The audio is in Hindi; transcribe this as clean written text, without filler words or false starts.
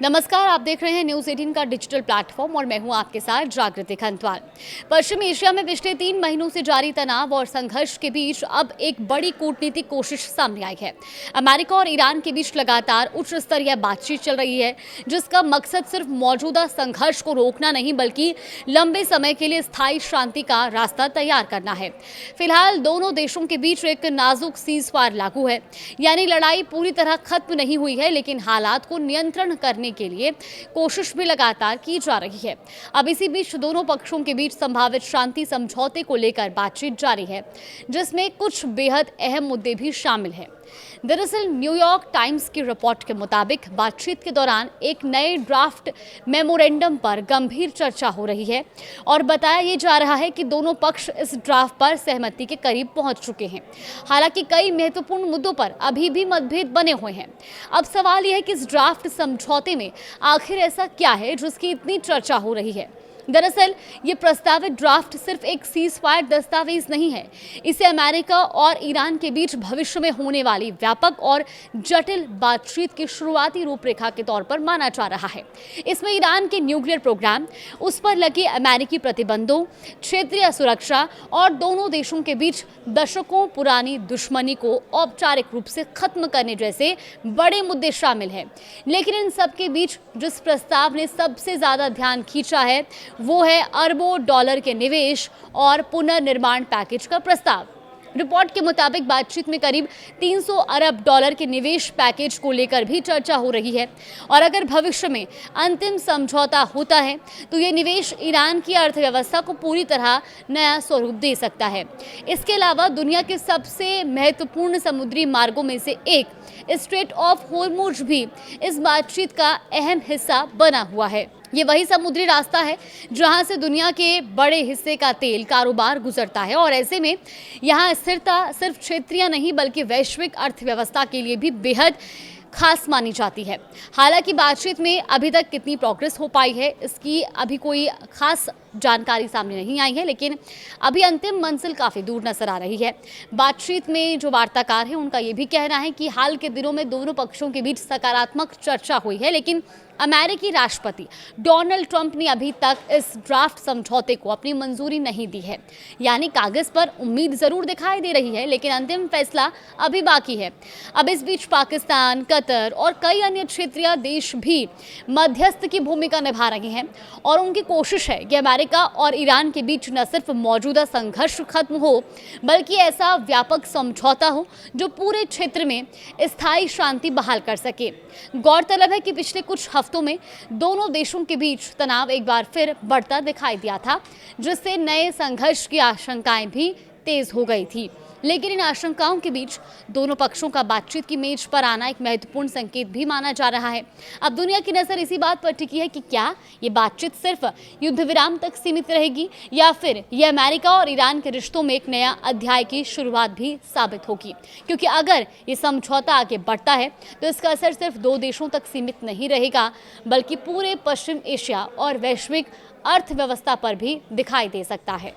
नमस्कार, आप देख रहे हैं न्यूज़ 18 का डिजिटल प्लेटफॉर्म और मैं हूं आपके साथ जागृति खंतवाल। पश्चिम एशिया में पिछले 3 महीनों से जारी तनाव और संघर्ष के बीच अब एक बड़ी कूटनीतिक कोशिश सामने आई है। अमेरिका और ईरान के बीच लगातार उच्च स्तरीय बातचीत चल रही है, जिसका मकसद सिर्फ मौजूदा संघर्ष को रोकना नहीं बल्कि लंबे समय के लिए स्थायी शांति का रास्ता तैयार करना है। फिलहाल दोनों देशों के बीच एक नाजुक सीज़फायर लागू है, यानी लड़ाई पूरी तरह खत्म नहीं हुई है, लेकिन हालात को नियंत्रण करने के लिए कोशिश भी लगातार की जा रही है। अब इसी बीच दोनों पक्षों के बीच संभावित शांति समझौते को लेकर बातचीत जारी है, जिसमें कुछ बेहद अहम मुद्दे भी शामिल हैं। दरअसल न्यूयॉर्क टाइम्स की रिपोर्ट के मुताबिक बातचीत के दौरान एक नए ड्राफ्ट मेमोरेंडम पर गंभीर चर्चा हो रही है और बताया ये जा रहा है कि दोनों पक्ष इस ड्राफ्ट पर सहमति के करीब पहुंच चुके हैं। हालांकि कई महत्वपूर्ण मुद्दों पर अभी भी मतभेद बने हुए हैं। अब सवाल यह है कि इस ड्राफ्ट समझौते में आखिर ऐसा क्या है जिसकी इतनी चर्चा हो रही है। दरअसल ये प्रस्तावित ड्राफ्ट सिर्फ एक सीज़फायर दस्तावेज नहीं है, इसे अमेरिका और ईरान के बीच भविष्य में होने वाली व्यापक और जटिल बातचीत की शुरुआती रूपरेखा के तौर पर माना जा रहा है। इसमें ईरान के न्यूक्लियर प्रोग्राम, उस पर लगे अमेरिकी प्रतिबंधों, क्षेत्रीय सुरक्षा और दोनों देशों के बीच दशकों पुरानी दुश्मनी को औपचारिक रूप से खत्म करने जैसे बड़े मुद्दे शामिल हैं। लेकिन इन सब के बीच जिस प्रस्ताव ने सबसे ज्यादा ध्यान खींचा है वो है अरबों डॉलर के निवेश और पुनर्निर्माण पैकेज का प्रस्ताव। रिपोर्ट के मुताबिक बातचीत में करीब 300 अरब डॉलर के निवेश पैकेज को लेकर भी चर्चा हो रही है और अगर भविष्य में अंतिम समझौता होता है तो ये निवेश ईरान की अर्थव्यवस्था को पूरी तरह नया स्वरूप दे सकता है। इसके अलावा दुनिया के सबसे महत्वपूर्ण समुद्री मार्गों में से एक स्ट्रेट ऑफ होर्मुज भी इस बातचीत का अहम हिस्सा बना हुआ है। ये वही समुद्री रास्ता है जहां से दुनिया के बड़े हिस्से का तेल कारोबार गुजरता है और ऐसे में यहाँ स्थिरता सिर्फ क्षेत्रीय नहीं बल्कि वैश्विक अर्थव्यवस्था के लिए भी बेहद खास मानी जाती है। हालांकि बातचीत में अभी तक कितनी प्रोग्रेस हो पाई है इसकी अभी कोई खास जानकारी सामने नहीं आई है, लेकिन अभी अंतिम मंजिल काफ़ी दूर नजर आ रही है। बातचीत में जो वार्ताकार हैं उनका ये भी कहना है कि हाल के दिनों में दोनों पक्षों के बीच सकारात्मक चर्चा हुई है, लेकिन अमेरिकी राष्ट्रपति डोनाल्ड ट्रंप ने अभी तक इस ड्राफ्ट समझौते को अपनी मंजूरी नहीं दी है। यानी कागज पर उम्मीद जरूर दिखाई दे रही है, लेकिन अंतिम फैसला अभी बाकी है। अब इस बीच पाकिस्तान, कतर और कई अन्य क्षेत्रीय देश भी मध्यस्थ की भूमिका निभा रहे हैं और उनकी कोशिश है कि अमेरिका और ईरान के बीच न सिर्फ मौजूदा संघर्ष खत्म हो बल्कि ऐसा व्यापक समझौता हो जो पूरे क्षेत्र में स्थायी शांति बहाल कर सके। गौरतलब है कि पिछले कुछ हफ्तों में दोनों देशों के बीच तनाव एक बार फिर बढ़ता दिखाई दिया था, जिससे नए संघर्ष की आशंकाएं भी तेज हो गई थी। लेकिन इन आशंकाओं के बीच दोनों पक्षों का बातचीत की मेज पर आना एक महत्वपूर्ण संकेत भी माना जा रहा है। अब दुनिया की नज़र इसी बात पर टिकी है कि क्या ये बातचीत सिर्फ युद्ध विराम तक सीमित रहेगी या फिर ये अमेरिका और ईरान के रिश्तों में एक नया अध्याय की शुरुआत भी साबित होगी। क्योंकि अगर ये समझौता आगे बढ़ता है तो इसका असर सिर्फ 2 देशों तक सीमित नहीं रहेगा बल्कि पूरे पश्चिम एशिया और वैश्विक अर्थव्यवस्था पर भी दिखाई दे सकता है।